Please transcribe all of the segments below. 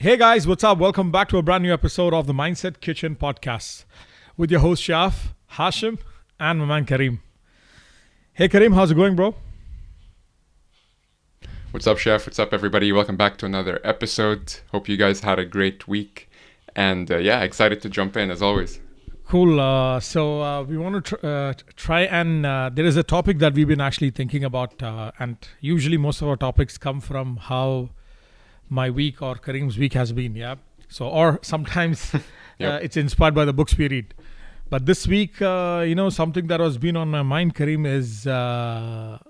Hey guys, what's up? Welcome back to a brand new episode of the Mindset Kitchen podcast with your host Shaf, Hashim, and my man Kareem. Hey Kareem, how's it going, bro? What's up, Chef? What's up, everybody? Welcome back to another episode. Hope you guys had a great week. And excited to jump in as always. Cool. So we want to try and there is a topic that we've been actually thinking about, and usually most of our topics come from how my week or Kareem's week has been. Yeah. So or sometimes Yep. it's inspired by the books we read. But this week, something that has been on my mind, Kareem, is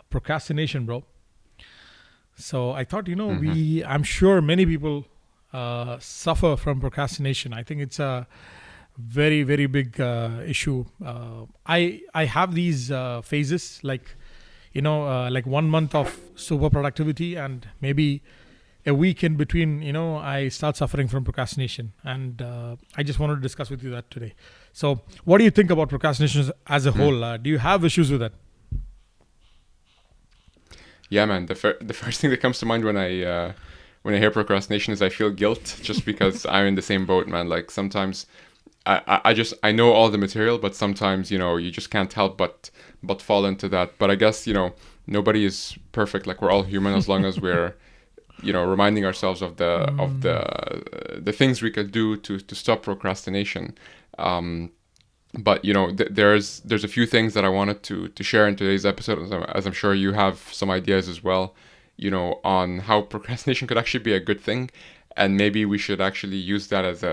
procrastination, bro. So I thought, I'm sure many people suffer from procrastination. I think it's a very, very big issue. I have these phases, like 1 month of super productivity and maybe a week in between, I start suffering from procrastination. And I just wanted to discuss with you that today. So what do you think about procrastination as a whole? Do you have issues with that? Yeah, man. The first thing that comes to mind when I hear procrastination is I feel guilt just because I'm in the same boat, man. Like sometimes I know all the material, but sometimes you just can't help but fall into that. But I guess nobody is perfect. Like we're all human as long as we're reminding ourselves of the things we could do to stop procrastination. But there's a few things that I wanted to share in today's episode, as I'm sure you have some ideas as well, on how procrastination could actually be a good thing, and maybe we should actually use that as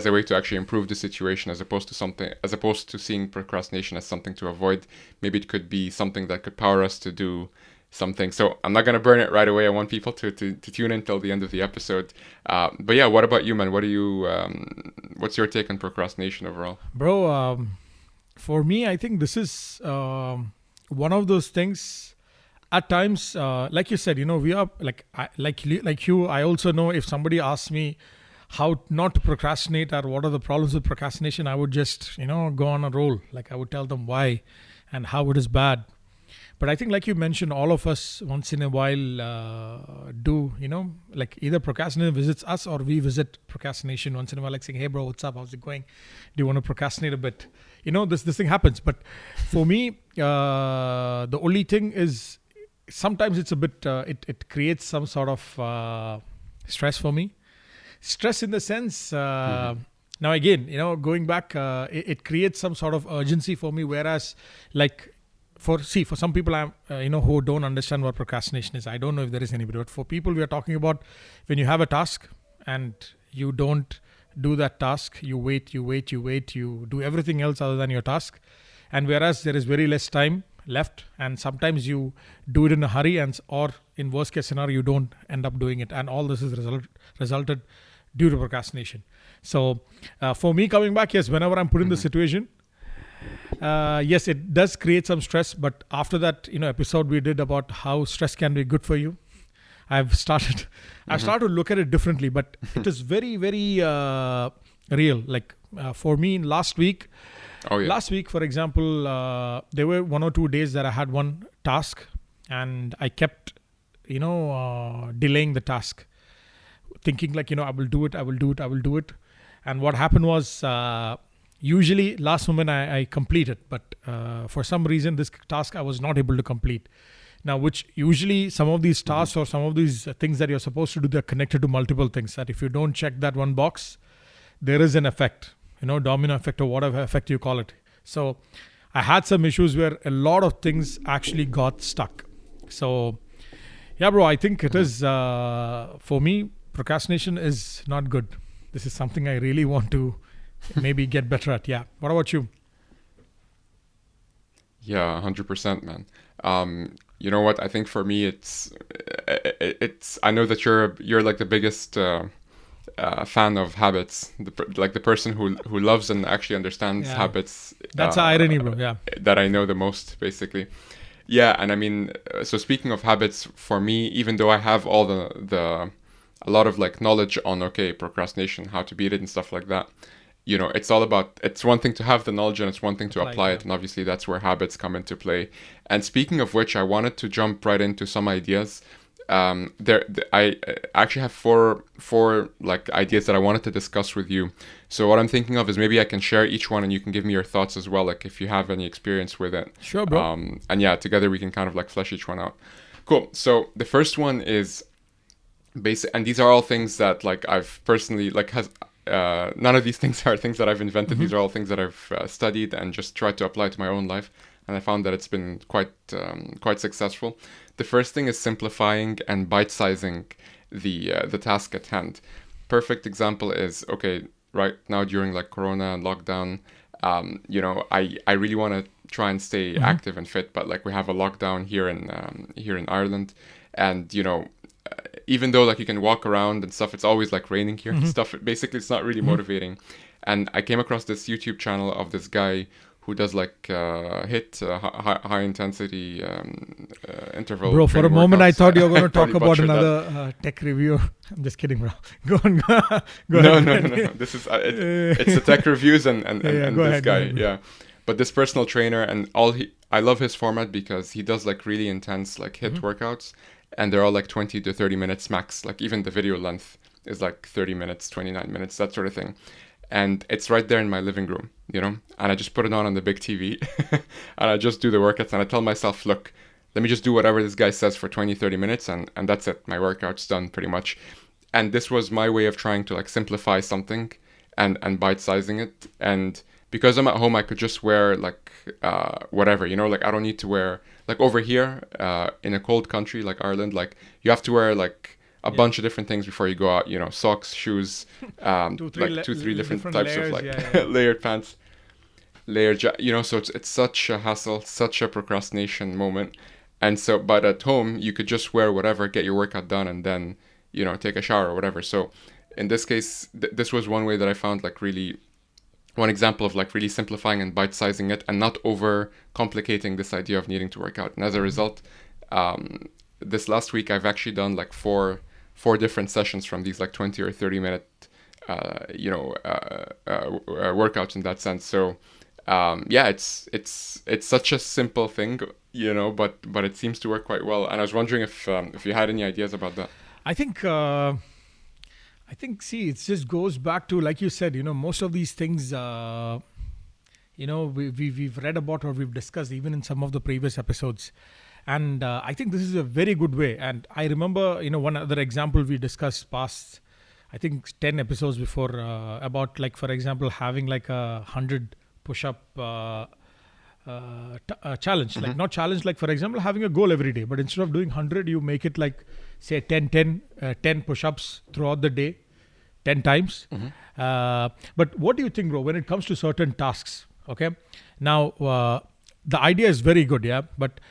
a way to actually improve the situation, as opposed to seeing procrastination as something to avoid. Maybe it could be something that could power us to do something. So I'm not going to burn it right away. I want people to tune in till the end of the episode. But yeah, what about you, man? What's your take on procrastination overall? Bro, for me, I think this is one of those things. At times, like you said, we are like you. I also know if somebody asks me how not to procrastinate or what are the problems with procrastination, I would just go on a roll. Like I would tell them why and how it is bad. But I think, like you mentioned, all of us once in a while do, like either procrastination visits us or we visit procrastination once in a while, like saying, hey, bro, what's up? How's it going? Do you want to procrastinate a bit? This thing happens. But for me, the only thing is sometimes it's a bit, it creates some sort of stress for me. Stress in the sense, now again, going back, it creates some sort of urgency for me. Whereas like, for some people who don't understand what procrastination is, I don't know if there is anybody, but for people we are talking about, when you have a task and you don't do that task, you wait, you do everything else other than your task, and whereas there is very less time left, and sometimes you do it in a hurry, or in worst case scenario you don't end up doing it, and all this is resulted due to procrastination. So for me, coming back, yes, whenever I'm put in the situation, yes, it does create some stress, but after that, episode we did about how stress can be good for you, I've started to look at it differently, but it is very, very real. Like for me, last week, for example, there were 1 or 2 days that I had one task, and I kept, delaying the task, thinking like, I will do it. And what happened was, usually last moment I complete it, but for some reason this task I was not able to complete. Now, which usually some of these tasks or some of these things that you're supposed to do, they're connected to multiple things, that if you don't check that one box, there is an effect, domino effect or whatever effect you call it. So I had some issues where a lot of things actually got stuck. So yeah, bro, I think it is, for me, procrastination is not good. This is something I really want to maybe get better at. Yeah. What about you? Yeah, 100%, man. You know what? I think for me, it's. I know that you're like the biggest fan of habits, like the person who loves and actually understands habits. That's an irony, bro. Yeah. That I know the most, basically. Yeah, and I mean, so speaking of habits, for me, even though I have all a lot of like knowledge on procrastination, how to beat it and stuff like that. It's one thing to have the knowledge and it's one thing to apply it. And obviously that's where habits come into play. And speaking of which, I wanted to jump right into some ideas I actually have four like ideas that I wanted to discuss with you. So what I'm thinking of is maybe I can share each one and you can give me your thoughts as well, like if you have any experience with it. Sure, bro. And yeah, together we can kind of like flesh each one out. Cool. So the first one is basic, and these are all things that like I've personally like has none of these things are things that I've invented. These are all things that I've studied and just tried to apply to my own life, and I found that it's been quite successful. The first thing is simplifying and bite-sizing the task at hand. Perfect example is, okay, right now during like Corona and lockdown, I really want to try and stay active and fit, but like we have a lockdown here in Ireland, and even though like you can walk around and stuff, it's always like raining here and stuff. Basically, it's not really motivating. And I came across this YouTube channel of this guy who does like high intensity interval. Bro, for a moment I thought you were going to talk Probably about butchered another tech review. I'm just kidding, bro. Go on. Go No, ahead. no. This is it's the tech reviews and go this ahead, guy, go ahead. yeah. But this personal trainer and I love his format because he does like really intense like HIIT workouts, and they're all like 20 to 30 minutes max. Like even the video length is like 30 minutes, 29 minutes, that sort of thing. And it's right there in my living room, and I just put it on the big TV and I just do the workouts, and I tell myself, look, let me just do whatever this guy says for 20, 30 minutes and that's it. My workout's done pretty much. And this was my way of trying to like simplify something and bite-sizing it. And because I'm at home, I could just wear like whatever, like I don't need to wear, like over here in a cold country like Ireland, like you have to wear like a bunch of different things before you go out, socks, shoes, two, three different types layers, of like layered pants, so it's such a hassle, such a procrastination moment. And so, but at home, you could just wear whatever, get your workout done, and then, take a shower or whatever. So in this case, this was one way that I found like really, one example of like really simplifying and bite-sizing it and not over complicating this idea of needing to work out. And as a result, this last week, I've actually done like four different sessions from these like 20 or 30 minute workouts in that sense. So it's such a simple thing, but it seems to work quite well. And I was wondering if you had any ideas about that. I think see, it just goes back to, like you said, most of these things we've read about or we've discussed even in some of the previous episodes. And I think this is a very good way. And I remember, one other example we discussed past, I think 10 episodes before, about like, for example, having like 100 push-up challenge. Like not challenge, like for example, having a goal every day. But instead of doing 100, you make it like, say 10 push-ups throughout the day, 10 times. But what do you think, bro, when it comes to certain tasks? Okay. Now, the idea is very good, yeah. But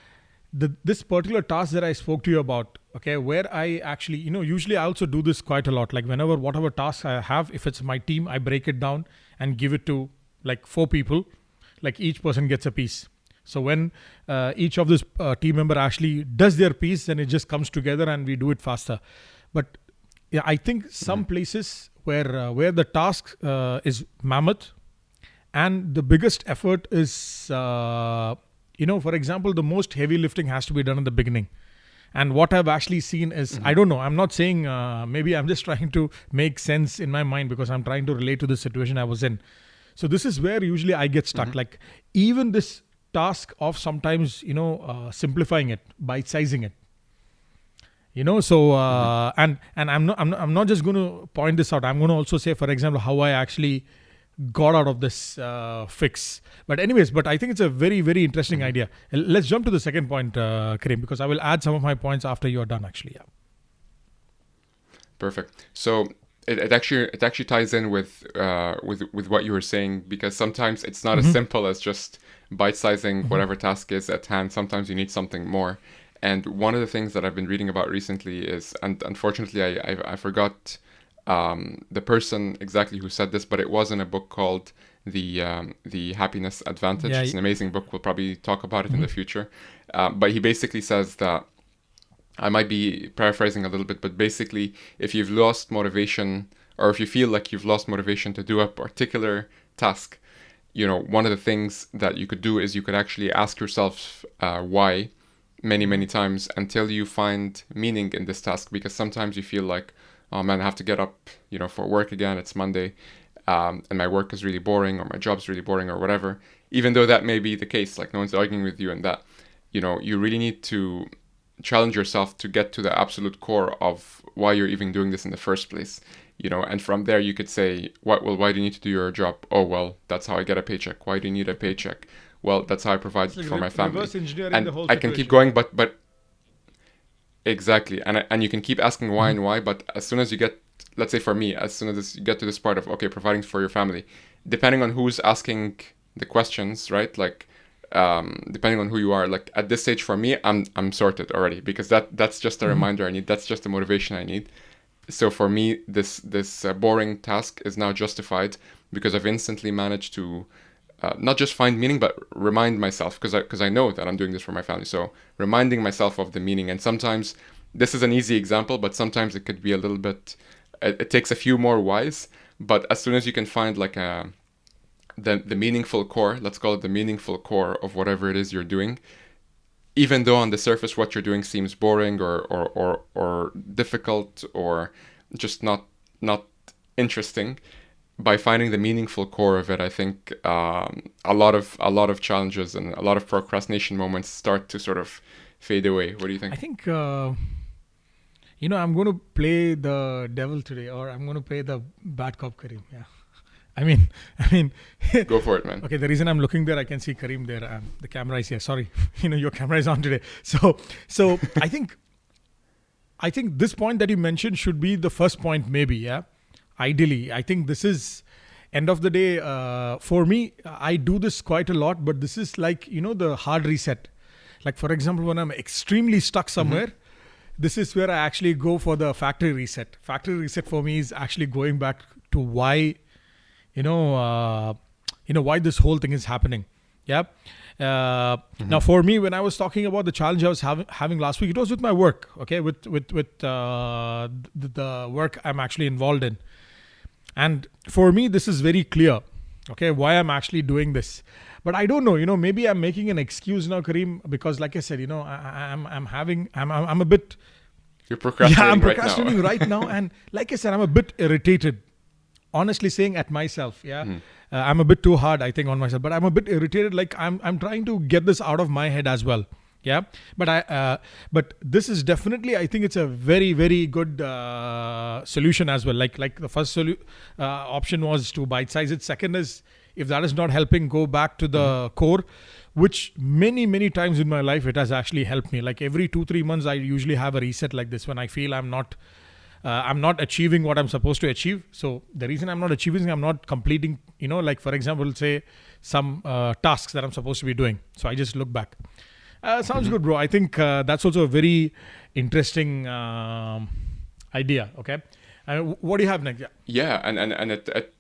this particular task that I spoke to you about, okay, where I actually, usually I also do this quite a lot. Like whatever task I have, if it's my team, I break it down and give it to like 4 people, like each person gets a piece. So when each of this team member actually does their piece, then it just comes together and we do it faster. But yeah, I think some places where the task is mammoth and the biggest effort is, for example, the most heavy lifting has to be done in the beginning. And what I've actually seen is, I don't know, I'm not saying, maybe I'm just trying to make sense in my mind because I'm trying to relate to the situation I was in. So this is where usually I get stuck. Like even this task of sometimes, simplifying it, bite-sizing it. So and I'm not just going to point this out. I'm going to also say, for example, how I actually got out of this fix. But I think it's a very, very interesting idea. Let's jump to the second point, Karim, because I will add some of my points after you're done, actually. Yeah. Perfect. So it actually ties in with what you were saying, because sometimes it's not as simple as just bite-sizing whatever task is at hand. Sometimes you need something more. And one of the things that I've been reading about recently is, and unfortunately I forgot the person exactly who said this, but it was in a book called the Happiness Advantage. It's an amazing book. We'll probably talk about it in the future. But he basically says that, I might be paraphrasing a little bit, but basically, if you've lost motivation, or if you feel like you've lost motivation to do a particular task, one of the things that you could do is you could actually ask yourself why, many times until you find meaning in this task, because sometimes you feel like, oh man, I have to get up, for work again, it's Monday, and my work is really boring, or my job's really boring, or whatever. Even though that may be the case, like no one's arguing with you in that, you really need to challenge yourself to get to the absolute core of why you're even doing this in the first place. And from there you could say, why do you need to do your job? Oh, well, that's how I get a paycheck. Why do you need a paycheck? Well, that's how I provide It's like for my family. reverse engineering And the whole I can keep situation. going, but exactly, and you can keep asking why and why, but as soon as you get, let's say for me, as soon as you get to this part of, okay, providing for your family, depending on who's asking the questions, right? Like, depending on who you are, like at this stage for me, I'm sorted already, because that's just a reminder I need. That's just the motivation I need. So for me, this boring task is now justified because I've instantly managed to not just find meaning, but remind myself, because I know that I'm doing this for my family. So reminding myself of the meaning. And sometimes this is an easy example, but sometimes it could be a little bit. It takes a few more whys. But as soon as you can find like the meaningful core, let's call it the meaningful core of whatever it is you're doing, even though on the surface what you're doing seems boring or difficult or just not interesting, by finding the meaningful core of it, I think a lot of challenges and a lot of procrastination moments start to sort of fade away. What do you I think? think I'm going to play the devil today, or I'm going to play the bad cop Kareem. Yeah, I mean, I mean, Go for it, man. okay. The reason I'm looking there, I can see Kareem there. The camera is here. Sorry, your camera is on today. So I think this point that you mentioned should be the first point, maybe. Yeah, ideally, I think this is end of the day. For me, I do this quite a lot, but this is like the hard reset. Like for example, when I'm extremely stuck somewhere, this is where I actually go for the factory reset. Factory reset for me is actually going back to why, why this whole thing is happening. Yeah. Now, for me, when I was talking about the challenge I was having last week, it was with my work. Okay, with the work I'm actually involved in, and for me, this is very clear. Okay, why I'm actually doing this. But I don't know, maybe I'm making an excuse now, Kareem, because like I said, I'm a bit, You're yeah, I'm procrastinating right procrastinating now. right now. And like I said, I'm a bit irritated, honestly saying at myself. Yeah. I'm a bit too hard, I think, on myself, but I'm a bit irritated. Like I'm trying to get this out of my head as well. Yeah. But this is definitely, I think it's a very, very good solution as well. Like the first option was to bite size it. Second is, if that is not helping, go back to the core, which many times in my life it has actually helped me. Like every 2-3 months I usually have a reset like this when I feel I'm not achieving what I'm supposed to achieve. So the reason I'm not achieving, I'm not completing, like for example, say some tasks that I'm supposed to be doing. So I just look back. Sounds good, bro. I think that's also a very interesting idea. Okay. What do you have next? Yeah. Yeah, and it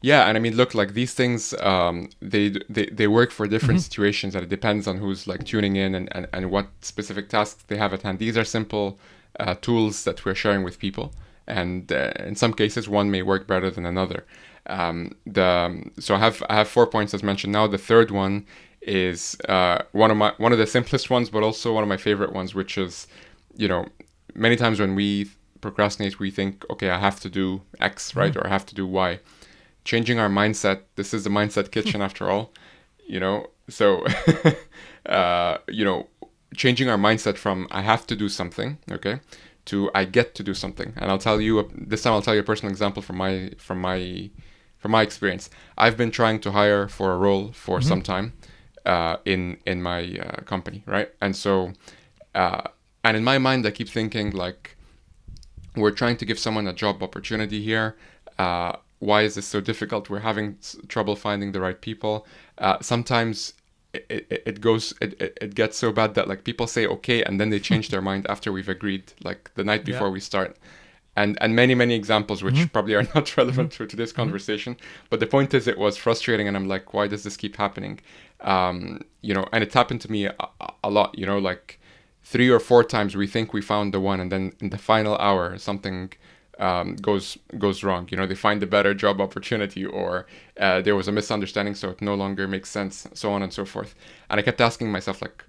yeah, and I mean, look, like these things, they work for different situations, and it depends on who's like tuning in and what specific tasks they have at hand. These are simple tools that we're sharing with people, and in some cases, one may work better than another. So I have 4 points as mentioned. Now the third one is one of the simplest ones, but also one of my favorite ones, which is, many times when we procrastinate, we think, okay, I have to do X, right, or I have to do Y. Changing our mindset. This is the mindset kitchen after all, so changing our mindset from I have to do something, okay, to I get to do something. And I'll tell you this time, I'll tell you a personal example from my experience. I've been trying to hire for a role for some time in my company, right? And so and in my mind I keep thinking like, we're trying to give someone a job opportunity here. Why is this so difficult? We're having trouble finding the right people. Sometimes it gets so bad that like people say okay, and then they change their mind after we've agreed, like the night before we start. And many examples which probably are not relevant to this conversation. But the point is, it was frustrating, and I'm like, why does this keep happening? And it happened to me a lot. Like 3 or 4 times we think we found the one, and then in the final hour something goes wrong. They find a better job opportunity, or there was a misunderstanding, so it no longer makes sense, so on and so forth. And I kept asking myself, like,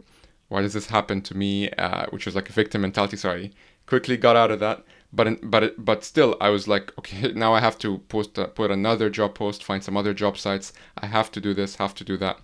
Why does this happen to me? Which was like a victim mentality. So I quickly got out of that. But still, I was like, okay, now I have to put another job post, find some other job sites. I have to do this, have to do that.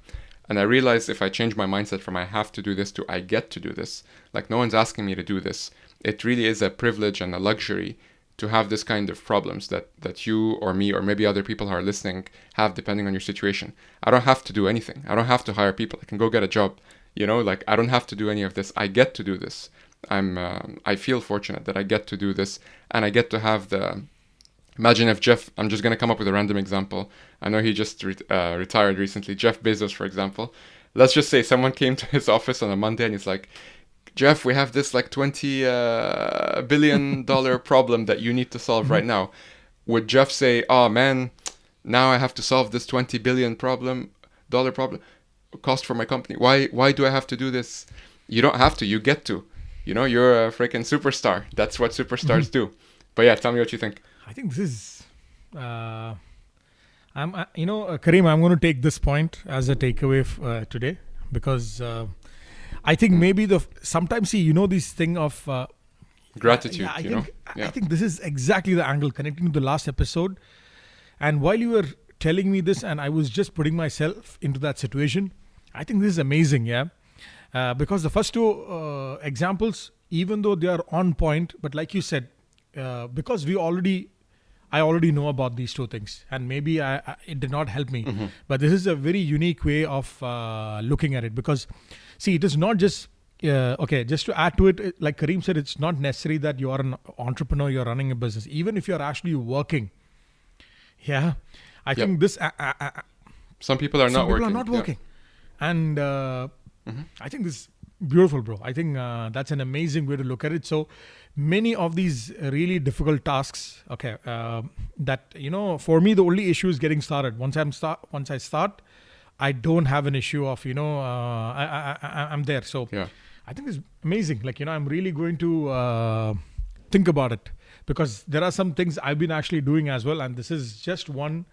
And I realized if I change my mindset from I have to do this to I get to do this, like no one's asking me to do this. It really is a privilege and a luxury to have this kind of problems that you or me or maybe other people who are listening have depending on your situation. I don't have to do anything. I don't have to hire people. I can go get a job. Like I don't have to do any of this. I get to do this. I feel fortunate that I get to do this, and I get to have the. Imagine if Jeff. I'm just gonna come up with a random example. I know he just retired recently. Jeff Bezos, for example. Let's just say someone came to his office on a Monday and he's like, Jeff, we have this like $20 billion problem that you need to solve right now. Would Jeff say, "Oh man, now I have to solve this $20 billion dollar problem, cost for my company. Why do I have to do this?" You don't have to. You get to. You're a freaking superstar. That's what superstars do. But yeah, tell me what you think. I think this is, Kareem, I'm going to take this point as a takeaway today, because I think maybe sometimes this thing of gratitude. I think this is exactly the angle connecting to the last episode. And while you were telling me this, and I was just putting myself into that situation, I think this is amazing. Yeah. Because the first two examples, even though they are on point, but like you said, because I already know about these two things, and maybe it did not help me. Mm-hmm. But this is a very unique way of looking at it, because see, it is not just just to add to it, like Kareem said, it's not necessary that you are an entrepreneur, you're running a business. Even if you're actually working, I think this some people are not working. Some people are not working. And I think this is beautiful, bro. I think that's an amazing way to look at it. So many of these really difficult tasks, that for me the only issue is getting started. Once I start, I don't have an issue of I'm there. So I think it's amazing. Like I'm really going to think about it, because there are some things I've been actually doing as well, and this is just one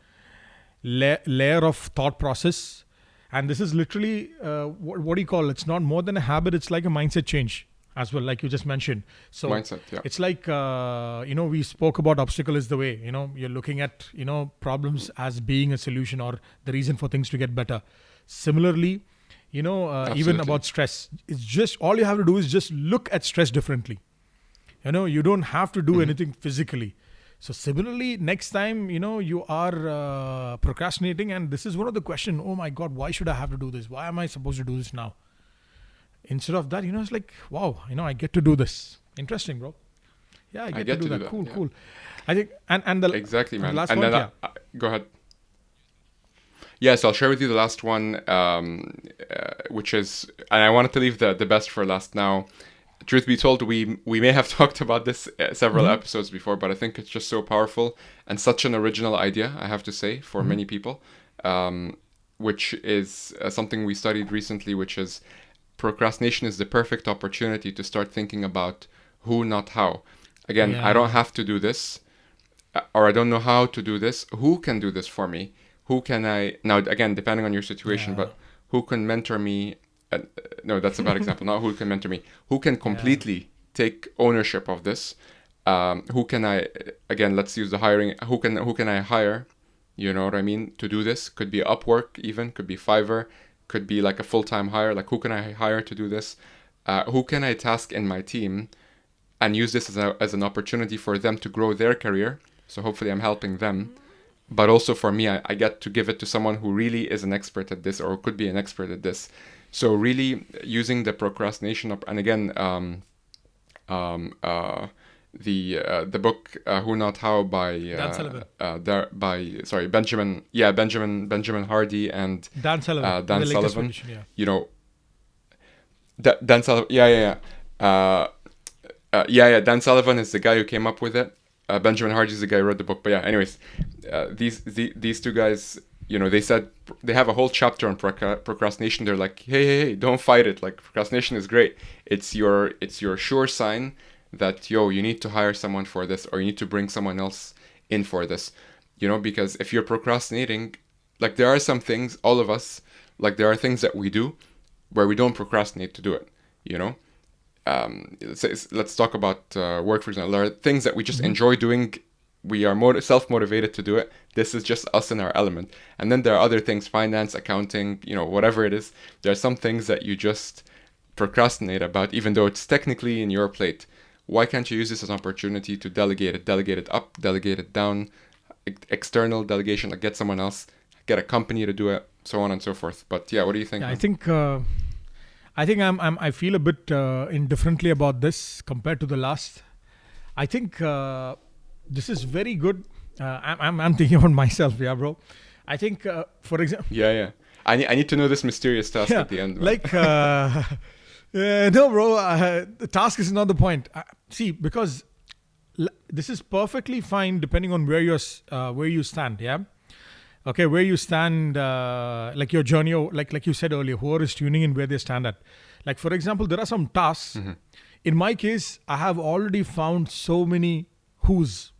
layer of thought process. And this is literally, what do you call it? It's not more than a habit. It's like a mindset change as well, like you just mentioned. So mindset, it's like, we spoke about obstacle is the way. You're looking at, problems as being a solution or the reason for things to get better. Similarly, even about stress. It's just, all you have to do is just look at stress differently. You don't have to do anything physically. So similarly, next time, you are procrastinating, and this is one of the questions, oh my God, why should I have to do this? Why am I supposed to do this now? Instead of that, it's like, wow, I get to do this. Interesting, bro. Yeah, I get to do that. Cool. I think, and the exactly, man. The last and point, then go ahead. Yes, I'll share with you the last one, which is, and I wanted to leave the best for last now. Truth be told, we may have talked about this several episodes before, but I think it's just so powerful and such an original idea, I have to say, for many people, which is something we studied recently, which is procrastination is the perfect opportunity to start thinking about who, not how. Again, I don't have to do this, or I don't know how to do this. Who can do this for me? Who can I... Now, again, depending on your situation, but who can mentor me? No, that's a bad example. Not who can mentor me. Who can completely take ownership of this? Who can I... Again, let's use the hiring. Who can I hire? You know what I mean? To do this. Could be Upwork even. Could be Fiverr. Could be like a full-time hire. Like, who can I hire to do this? Who can I task in my team and use this as an opportunity for them to grow their career? So hopefully I'm helping them. But also for me, I get to give it to someone who really is an expert at this, or could be an expert at this. So really using the procrastination and again, the book Who Not How by Dan Sullivan. Benjamin Hardy and Dan Sullivan. Dan Sullivan. Edition, Dan Sullivan. Dan Sullivan is the guy who came up with it. Benjamin Hardy is the guy who wrote the book. But yeah, anyways, these two guys, they said they have a whole chapter on procrastination. They're like, hey, don't fight it. Like, procrastination is great. It's your sure sign that, you need to hire someone for this, or you need to bring someone else in for this. Because if you're procrastinating, like, there are some things, all of us, like, there are things that we do where we don't procrastinate to do it. you know. Let's talk about work, for example. There are things that we just enjoy doing. We are self-motivated to do it. This is just us in our element. And then there are other things, finance, accounting, whatever it is. There are some things that you just procrastinate about, even though it's technically in your plate. Why can't you use this as an opportunity to delegate it up, delegate it down, external delegation, like get someone else, get a company to do it, so on and so forth. But yeah, what do you think? Yeah, I think I feel a bit indifferently about this compared to the last. I think this is very good. I'm thinking about myself, yeah, bro. I think, for example, yeah. I need to know this mysterious task at the end. Man. Like, no, bro. The task is not the point. See, because this is perfectly fine depending on where you stand. Yeah. Okay, where you stand, like your journey, like you said earlier, whoever is tuning in where they stand at. Like, for example, there are some tasks. In my case, I have already found so many who's.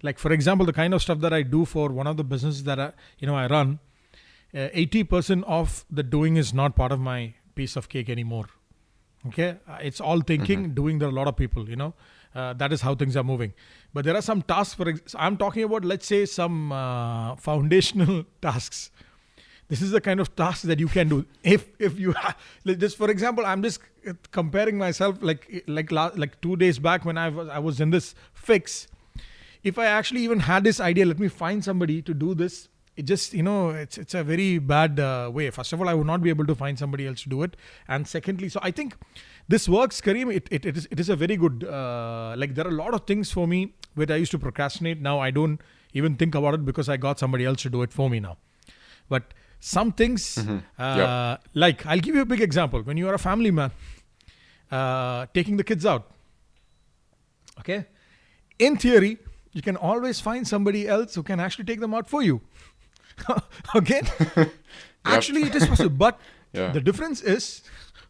Like, for example, the kind of stuff that I do for one of the businesses that I run, 80% of the doing is not part of my piece of cake anymore. Okay, it's all thinking, doing. There are a lot of people, that is how things are moving. But there are some tasks, I'm talking about, let's say, some foundational tasks. This is the kind of task that you can do. If you just, for example, I'm just comparing myself like 2 days back when I was in this fix. If I actually even had this idea, let me find somebody to do this. It just, it's a very bad way. First of all, I would not be able to find somebody else to do it. And secondly, so I think this works, Kareem. It is a very good, there are a lot of things for me where I used to procrastinate. Now I don't even think about it because I got somebody else to do it for me now. But some things, like I'll give you a big example. When you are a family man, taking the kids out. Okay. In theory, you can always find somebody else who can actually take them out for you. Okay? Actually, it is possible. But the difference is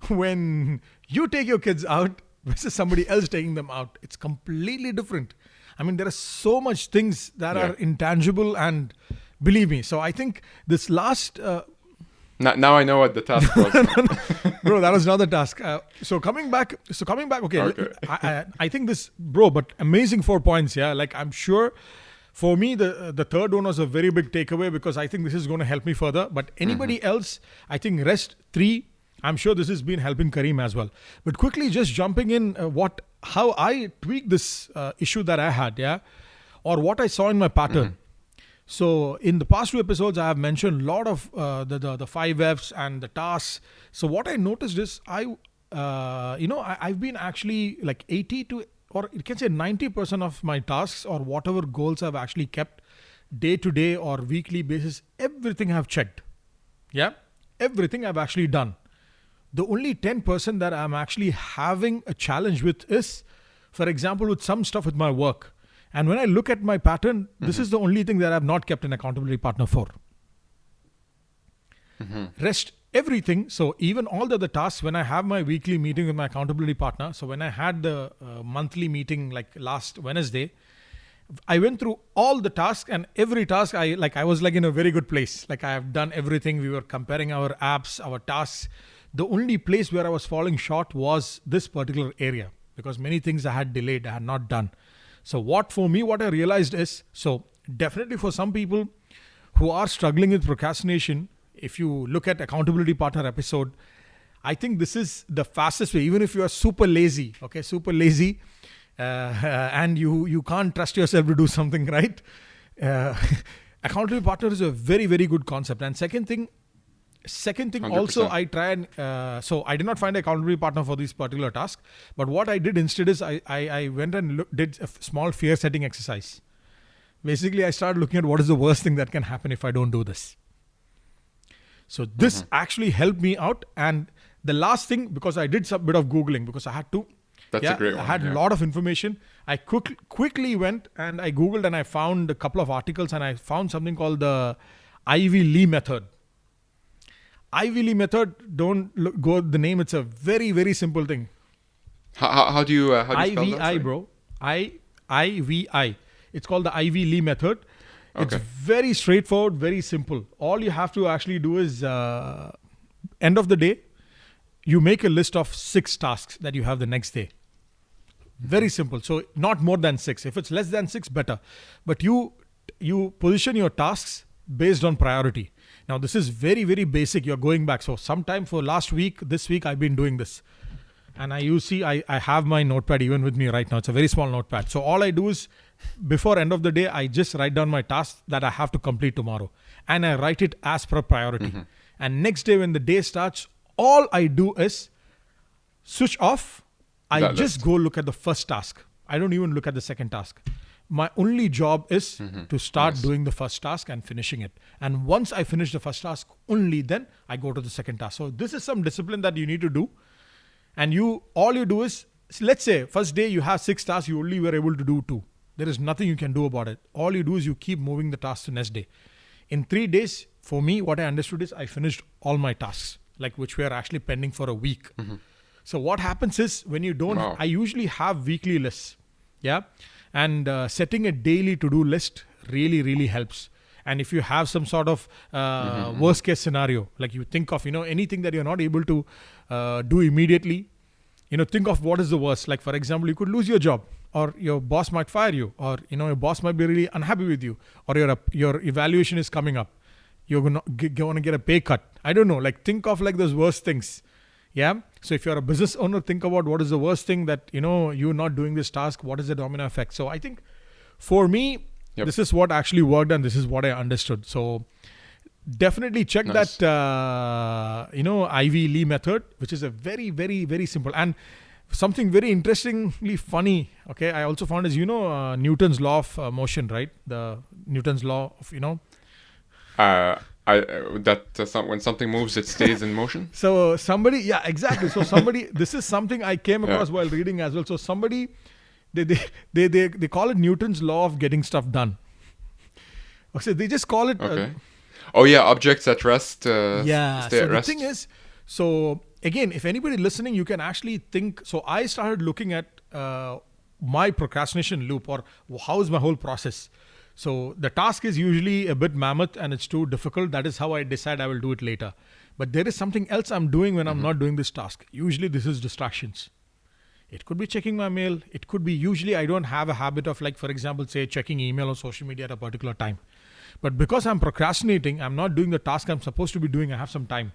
when you take your kids out versus somebody else taking them out, it's completely different. I mean, there are so much things that are intangible, and believe me. So I think this last... Now I know what the task was. Bro, that was not the task. So coming back, okay. I think this, bro, but amazing 4 points, yeah. Like, I'm sure for me, the third one was a very big takeaway because I think this is going to help me further. But anybody else, I think rest 3, I'm sure this has been helping Kareem as well. But quickly, just jumping in, how I tweaked this issue that I had, yeah, or what I saw in my pattern. So in the past 2 episodes, I have mentioned a lot of the 5 Fs and the tasks. So what I noticed is I've been actually like 80 to, or you can say 90% of my tasks or whatever goals I've actually kept day to day or weekly basis, everything I've checked. Yeah, everything I've actually done. The only 10% that I'm actually having a challenge with is, for example, with some stuff with my work. And when I look at my pattern, this is the only thing that I've not kept an accountability partner for. Rest everything. So even all the other tasks, when I have my weekly meeting with my accountability partner, so when I had the monthly meeting like last Wednesday, I went through all the tasks, and every task I was like in a very good place. Like I have done everything. We were comparing our apps, our tasks. The only place where I was falling short was this particular area because many things I had delayed, I had not done. So what I realized is, so definitely for some people who are struggling with procrastination, if you look at accountability partner episode, I think this is the fastest way. Even if you are super lazy, and you can't trust yourself to do something, right? Accountability partner is a very, very good concept. And second thing 100%. Also, I try and so I did not find an accountability partner for this particular task. But what I did instead is I went and did a small fear setting exercise. Basically, I started looking at what is the worst thing that can happen if I don't do this. So this actually helped me out. And the last thing, because I did some bit of Googling because I had to. That's a great one. I had a lot of information. I quickly went and I Googled and I found a couple of articles and I found something called the Ivy Lee method. Ivy Lee method, don't go with the name. It's a very, very simple thing. How do you spell that? IVI, bro. IVI. It's called the Ivy Lee method. Okay. It's very straightforward, very simple. All you have to actually do is end of the day, you make a list of 6 tasks that you have the next day. Very simple. So not more than 6. If it's less than 6, better. But you position your tasks based on priority. Now this is very, very basic. You're going back. So sometime for last week, this week, I've been doing this. And I have my notepad even with me right now. It's a very small notepad. So all I do is before end of the day, I just write down my tasks that I have to complete tomorrow. And I write it as per priority. And next day when the day starts, all I do is switch off. I just go look at the first task. I don't even look at the second task. My only job is to start doing the first task and finishing it. And once I finish the first task, only then I go to the second task. So this is some discipline that you need to do. And all you do is, let's say first day you have 6 tasks, you only were able to do 2. There is nothing you can do about it. All you do is you keep moving the task to next day. In 3 days, for me, what I understood is I finished all my tasks, like which were actually pending for a week. So what happens is when you don't, I usually have weekly lists. Yeah. And setting a daily to-do list really, really helps. And if you have some sort of worst case scenario, like you think of, anything that you're not able to do immediately, think of what is the worst. Like, for example, you could lose your job, or your boss might fire you, or, your boss might be really unhappy with you, or your evaluation is coming up. You're going to get a pay cut. I don't know. Like, think of like those worst things. Yeah. So if you're a business owner, think about what is the worst thing that, you're not doing this task. What is the domino effect? So I think for me, this is what actually worked and this is what I understood. So definitely check that, Ivy Lee method, which is a very, very, very simple and something very interestingly funny. Okay. I also found is, Newton's law of motion, right? The Newton's law of, when something moves, it stays in motion. So somebody, exactly. So this is something I came across while reading as well. So somebody, they call it Newton's law of getting stuff done. Okay, they just call it. Objects at rest. Stay at rest. The thing is, so again, if anybody listening, you can actually think. So I started looking at my procrastination loop, or how is my whole process. So the task is usually a bit mammoth and it's too difficult. That is how I decide I will do it later. But there is something else I'm doing when I'm not doing this task. Usually this is distractions. It could be checking my mail. It could be, usually I don't have a habit of, like, for example, say checking email or social media at a particular time. But because I'm procrastinating, I'm not doing the task I'm supposed to be doing. I have some time.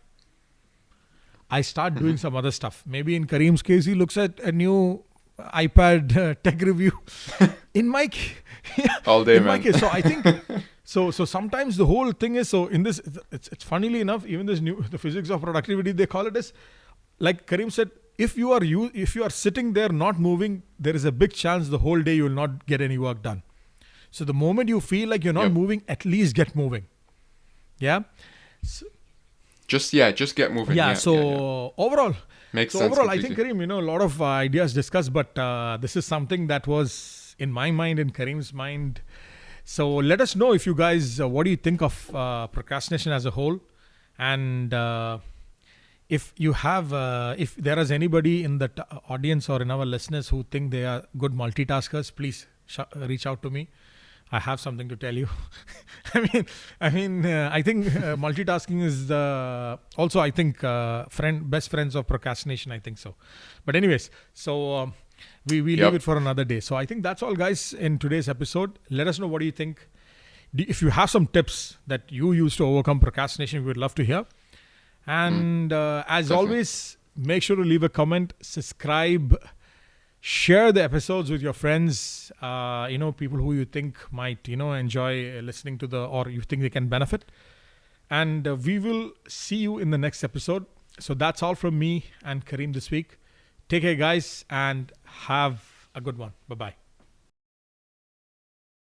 I start doing some other stuff. Maybe in Kareem's case, he looks at a new iPad tech review. In my all day, in man. my case, so I think so sometimes the whole thing is, so in this, it's funnily enough, even the physics of productivity, they call it as, like Kareem said, if you are sitting there not moving, there is a big chance the whole day you will not get any work done. So the moment you feel like you're not moving, at least get moving. Yeah. So, just get moving. Overall, makes sense. Overall, I think, Kareem, a lot of ideas discussed, but this is something that was in my mind, in Kareem's mind. So let us know if you guys, what do you think of procrastination as a whole? And if you have, if there is anybody in the audience or in our listeners who think they are good multitaskers, please reach out to me. I have something to tell you. I think multitasking is also, I think, best friends of procrastination. I think so. But anyways, so we leave it for another day. So I think that's all, guys, in today's episode. Let us know, what do you think? If you have some tips that you use to overcome procrastination, we would love to hear. And as always, make sure to leave a comment, subscribe, share the episodes with your friends, people who you think might, enjoy listening to or you think they can benefit. And we will see you in the next episode. So that's all from me and Kareem this week. Take care, guys, and have a good one. Bye-bye.